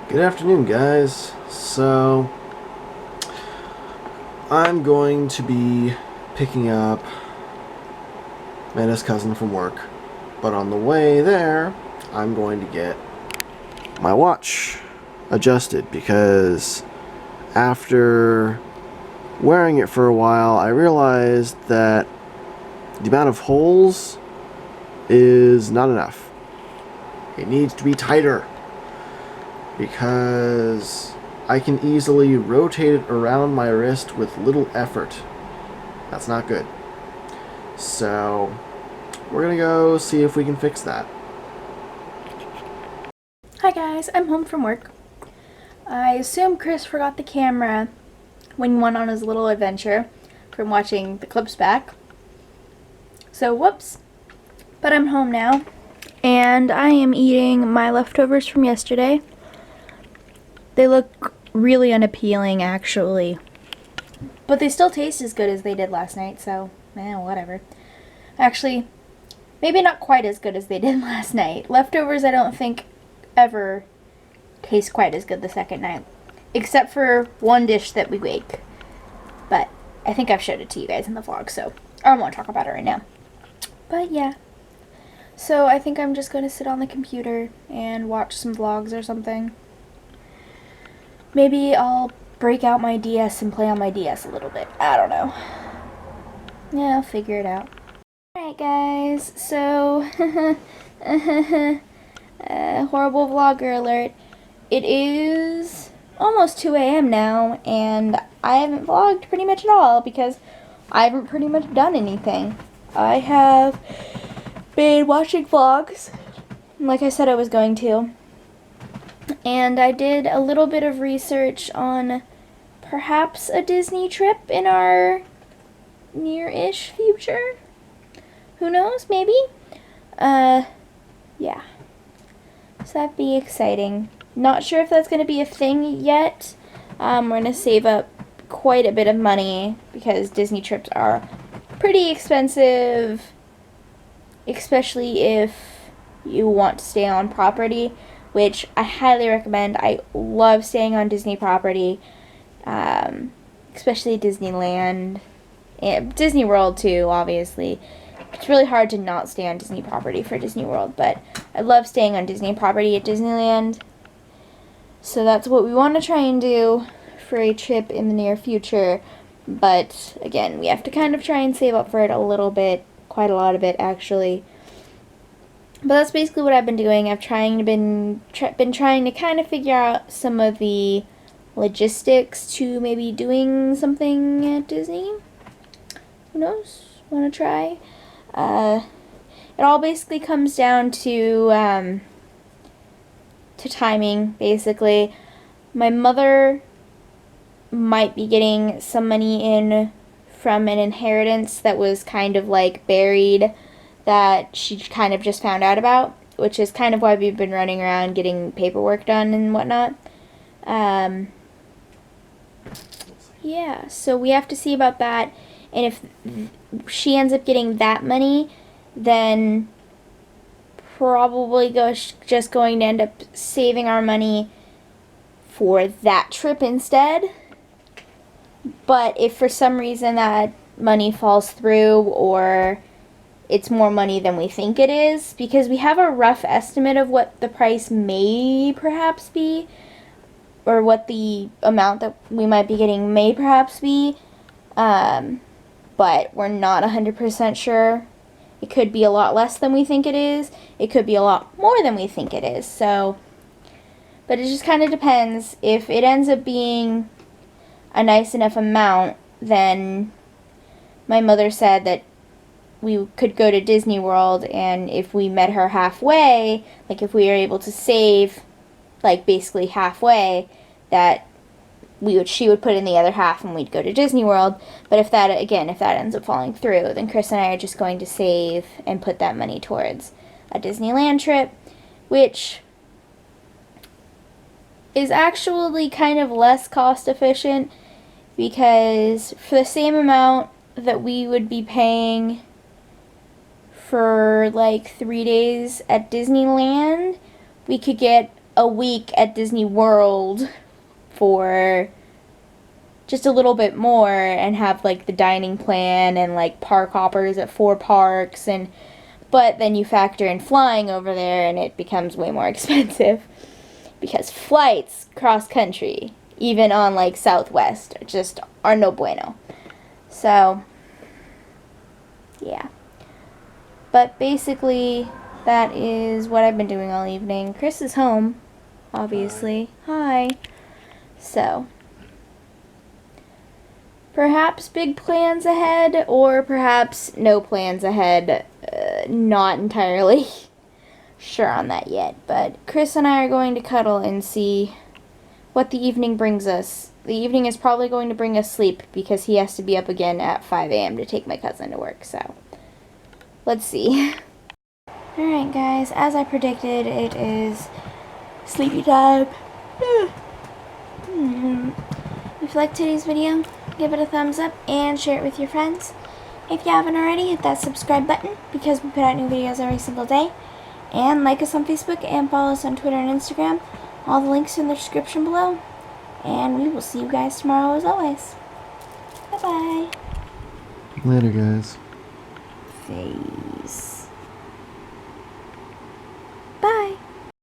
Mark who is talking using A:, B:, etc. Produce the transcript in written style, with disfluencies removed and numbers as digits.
A: Good afternoon, guys. So, I'm going to be picking up Amanda's cousin from work, but on the way there, I'm going to get my watch adjusted because after wearing it for a while, I realized that the amount of holes is not enough. It needs to be tighter because I can easily rotate it around my wrist with little effort. That's not good. So, we're gonna go see if we can fix that.
B: Hi guys, I'm home from work. I assume Chris forgot the camera when he went on his little adventure from watching the clips back. So whoops. But I'm home now. And I am eating my leftovers from yesterday. They look really unappealing actually. But they still taste as good as they did last night, so whatever. Actually, maybe not quite as good as they did last night. Leftovers I don't think ever taste quite as good the second night. Except for one dish that we make. But I think I've showed it to you guys in the vlog, so I don't want to talk about it right now. But yeah. So I think I'm just going to sit on the computer and watch some vlogs or something. Maybe I'll break out my DS and play on my DS a little bit. I don't know. Yeah, I'll figure it out. Alright guys, so horrible vlogger alert. It is almost 2 a.m. now, and I haven't vlogged pretty much at all because I haven't pretty much done anything. I have been watching vlogs, like I said I was going to, and I did a little bit of research on perhaps a Disney trip in our near-ish future. Who knows, maybe? Yeah. So that'd be exciting. Not sure if that's going to be a thing yet. We're going to save up quite a bit of money because Disney trips are pretty expensive, especially if you want to stay on property, which I highly recommend. I love staying on Disney property, especially Disneyland, and Disney World too, obviously. It's really hard to not stay on Disney property for Disney World, but I love staying on Disney property at Disneyland. So that's what we want to try and do for a trip in the near future. But again, we have to kind of try and save up for it a little bit, quite a lot of it actually. But that's basically what I've been doing. I've been trying to kind of figure out some of the logistics to maybe doing something at Disney. Who knows? Want to try? It all basically comes down to timing, basically. My mother might be getting some money in from an inheritance that was kind of like buried that she kind of just found out about, which is kind of why we've been running around getting paperwork done and whatnot. Yeah, so we have to see about that, and if she ends up getting that money, then probably just going to end up saving our money for that trip instead. But if for some reason that money falls through, or it's more money than we think it is, because we have a rough estimate of what the price may perhaps be, or what the amount that we might be getting may perhaps be, but we're not 100% sure. It could be a lot less than we think it is. It could be a lot more than we think it is. So, but it just kind of depends. If it ends up being a nice enough amount, then my mother said that we could go to Disney World, and if we met her halfway, like if we were able to save like basically halfway, that she would put in the other half and we'd go to Disney World. But if that ends up falling through, then Chris and I are just going to save and put that money towards a Disneyland trip, which is actually kind of less cost efficient, because for the same amount that we would be paying for like 3 days at Disneyland, we could get a week at Disney World for just a little bit more and have like the dining plan and like park hoppers at 4 parks, and but then you factor in flying over there and it becomes way more expensive because flights cross country, even on like Southwest, just are no bueno. So yeah, but basically that is what I've been doing all evening. Chris is home, obviously. Hi. So perhaps big plans ahead, or perhaps no plans ahead. Not entirely sure on that yet, but Chris and I are going to cuddle and see what the evening brings us. The evening is probably going to bring us sleep because he has to be up again at 5 a.m. to take my cousin to work, so let's see. Alright guys, as I predicted, it is sleepy time. If you liked today's video, give it a thumbs up and share it with your friends. If you haven't already, hit that subscribe button because we put out new videos every single day. And like us on Facebook and follow us on Twitter and Instagram. All the links are in the description below. And we will see you guys tomorrow as always. Bye-bye.
A: Later, guys.
B: Face.